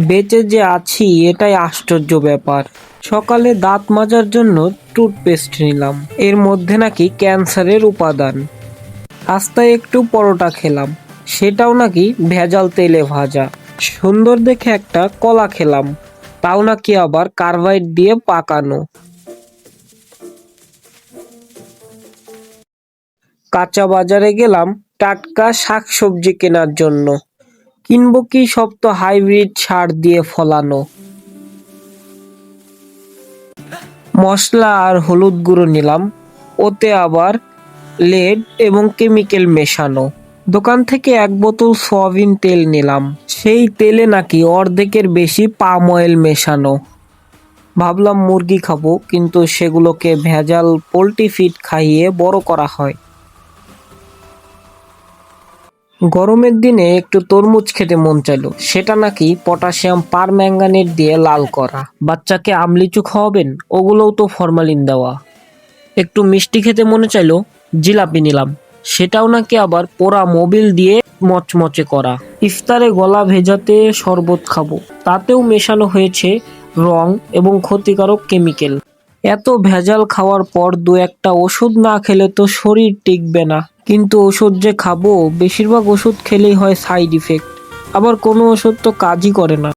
বেঁচে যে আছি এটাই আশ্চর্য ব্যাপার। সকালে দাঁত মাজার জন্য টুথপেস্ট নিলাম, এর মধ্যে নাকি ক্যান্সারের উপাদান। রাস্তায় একটু পরোটা খেলাম, সেটাও নাকি ভেজাল তেলে ভাজা। সুন্দর দেখে একটা কলা খেলাম, তাও নাকি আবার কার্বাইড দিয়ে পাকানো। কাঁচা বাজারে গেলাম টাটকা শাকসবজি কেনার জন্য, কিনবো কি সব তো হাইব্রিড সার দিয়ে ফলানো। মশলা আর হলুদ গুঁড়ো নিলাম, ওতে আবার লেড এবং কেমিক্যাল মেশানো। দোকান থেকে এক বোতল সয়াবিন তেল নিলাম, সেই তেলে নাকি অর্ধেকের বেশি পাম অয়েল মেশানো। ভাবলাম মুরগি খাবো, কিন্তু সেগুলোকে ভেজাল পোল্ট্রি ফিড খাইয়ে বড় করা হয়। গরমের দিনে একটু তরমুজ খেতে মন চাইলো, সেটা নাকি পটাশিয়াম পার ম্যাঙ্গানেট দিয়ে লাল করা। বাচ্চাকে আমলিচু খাওয়াবেন, ওগুলোও তো ফরমালিন দেওয়া। একটু মিষ্টি খেতে মনে চাইলো, জিলাপি নিলাম, সেটাও নাকি আবার পোড়া মোবিল দিয়ে মচমচে করা। ইফতারে গলা ভেজাতে শরবত খাবো, তাতেও মেশানো হয়েছে রং এবং ক্ষতিকারক কেমিক্যাল। এত ভেজাল খাওয়ার পর দু একটা ওষুধ না খেলে তো শরীর টিকবে না। কিন্তু ওষুধ যে খাবো, বেশিরভাগ ওষুধ খেলেই হয় সাইড ইফেক্ট, আবার কোনো ওষুধ তো কাজই করে না।